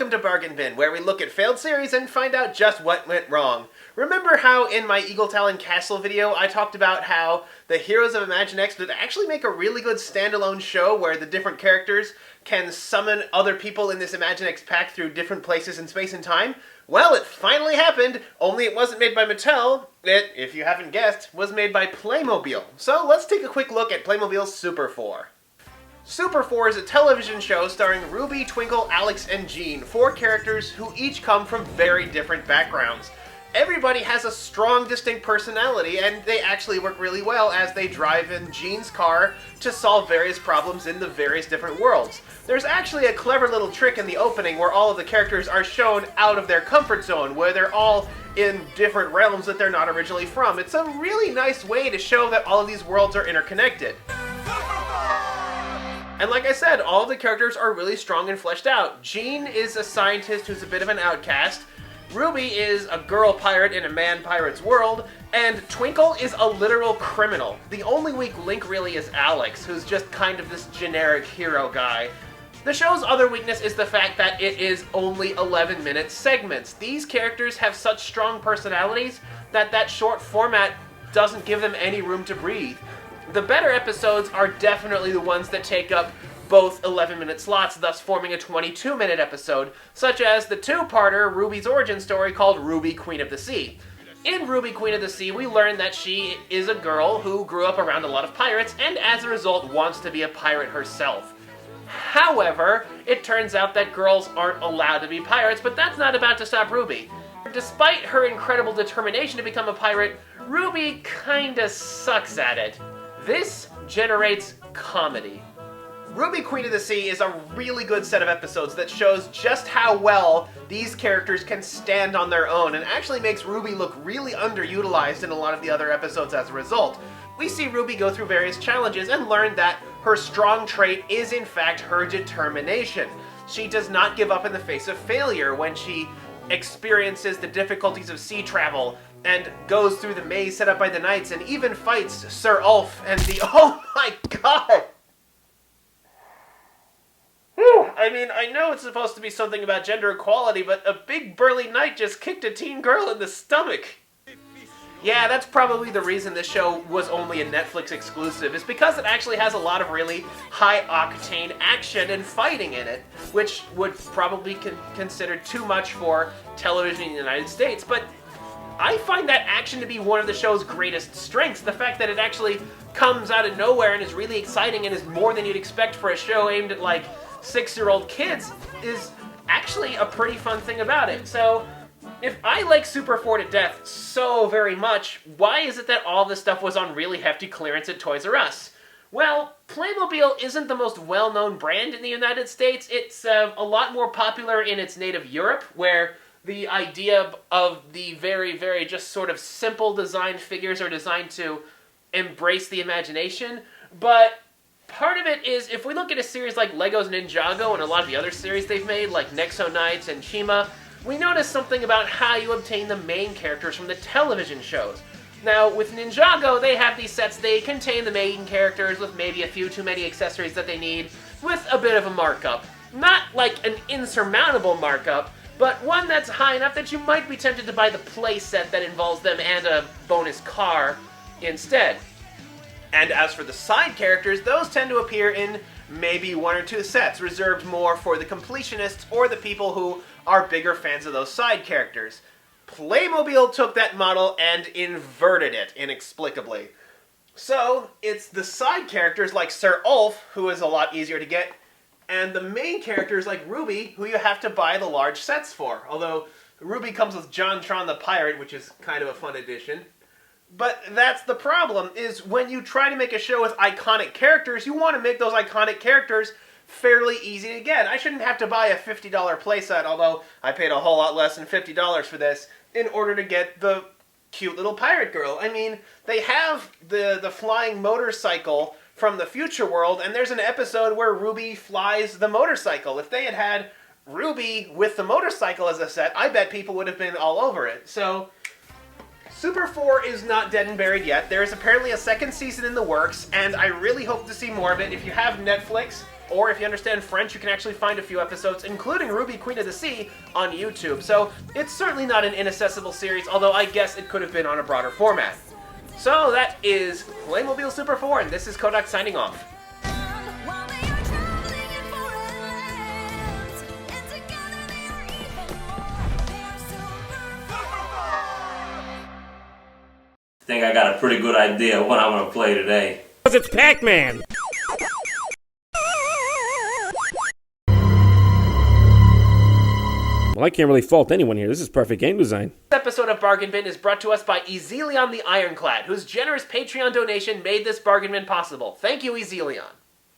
welcome to Bargain Bin, where we look at failed series and find out just what went wrong. Remember how in my Eagle Talon Castle video I talked about how the Heroes of Imaginext would actually make a really good standalone show where the different characters can summon other people in this Imaginext pack through different places in space and time? Well, it finally happened, only it wasn't made by Mattel. It, if you haven't guessed, was made by Playmobil. So let's take a quick look at Playmobil's Super 4. Super 4 is a television show starring Ruby, Twinkle, Alex, and Jean, 4 characters who each come from very different backgrounds. Everybody has a strong, distinct personality, and they actually work really well as they drive in Jean's car to solve various problems in the various different worlds. There's actually a clever little trick in the opening where all of the characters are shown out of their comfort zone, where they're all in different realms that they're not originally from. It's a really nice way to show that all of these worlds are interconnected. And like I said, all of the characters are really strong and fleshed out. Jean is a scientist who's a bit of an outcast. Ruby is a girl pirate in a man pirate's world. And Twinkle is a literal criminal. The only weak link really is Alex, who's just kind of this generic hero guy. The show's other weakness is the fact that it is only 11-minute segments. These characters have such strong personalities that that short format doesn't give them any room to breathe. The better episodes are definitely the ones that take up both 11-minute slots, thus forming a 22-minute episode, such as the two-parter Ruby's origin story called Ruby, Queen of the Sea. In Ruby, Queen of the Sea, we learn that she is a girl who grew up around a lot of pirates and as a result wants to be a pirate herself. However, it turns out that girls aren't allowed to be pirates, but that's not about to stop Ruby. Despite her incredible determination to become a pirate, Ruby kinda sucks at it. This generates comedy. Ruby, Queen of the Sea is a really good set of episodes that shows just how well these characters can stand on their own and actually makes Ruby look really underutilized in a lot of the other episodes as a result. We see Ruby go through various challenges and learn that her strong trait is in fact her determination. She does not give up in the face of failure when she experiences the difficulties of sea travel and goes through the maze set up by the knights and even fights Sir Ulf and the... Oh my god! Whew. I mean, I know it's supposed to be something about gender equality, but a big burly knight just kicked a teen girl in the stomach. Yeah, that's probably the reason this show was only a Netflix exclusive, is because it actually has a lot of really high-octane action and fighting in it, which would probably be considered too much for television in the United States, but I find that action to be one of the show's greatest strengths. The fact that it actually comes out of nowhere and is really exciting and is more than you'd expect for a show aimed at, like, 6-year-old kids is actually a pretty fun thing about it. So, if I like Super 4 to death so very much, why is it that all this stuff was on really hefty clearance at Toys R Us? Well, Playmobil isn't the most well-known brand in the United States. It's a lot more popular in its native Europe, where the idea of the very, very just sort of simple design figures are designed to embrace the imagination. But part of it is, if we look at a series like Lego's Ninjago and a lot of the other series they've made, like Nexo Knights and Chima, we notice something about how you obtain the main characters from the television shows. Now, with Ninjago, they have these sets, they contain the main characters with maybe a few too many accessories that they need, with a bit of a markup. Not like an insurmountable markup, but one that's high enough that you might be tempted to buy the play set that involves them and a bonus car instead. And as for the side characters, those tend to appear in maybe 1 or 2 sets, reserved more for the completionists or the people who are bigger fans of those side characters. Playmobil took that model and inverted it inexplicably. So, it's the side characters like Sir Ulf, who is a lot easier to get, and the main characters like Ruby, who you have to buy the large sets for. Although, Ruby comes with JonTron the Pirate, which is kind of a fun addition. But that's the problem, is when you try to make a show with iconic characters, you want to make those iconic characters fairly easy to get. I shouldn't have to buy a $50 playset, although I paid a whole lot less than $50 for this, in order to get the cute little pirate girl. I mean, they have the flying motorcycle from the future world, and there's an episode where Ruby flies the motorcycle. If they had had Ruby with the motorcycle as a set, I bet people would have been all over it. So, Super 4 is not dead and buried yet. There is apparently a second season in the works, and I really hope to see more of it. If you have Netflix, or if you understand French, you can actually find a few episodes, including Ruby Queen of the Sea, on YouTube. So it's certainly not an inaccessible series, although I guess it could have been on a broader format. So that is Playmobil Super 4, and this is Kodak signing off. I think I got a pretty good idea of what I'm gonna play today. Because it's Pac-Man! Well, I can't really fault anyone here. This is perfect game design. This episode of Bargain Bin is brought to us by Ezelion the Ironclad, whose generous Patreon donation made this Bargain Bin possible. Thank you, Ezelion.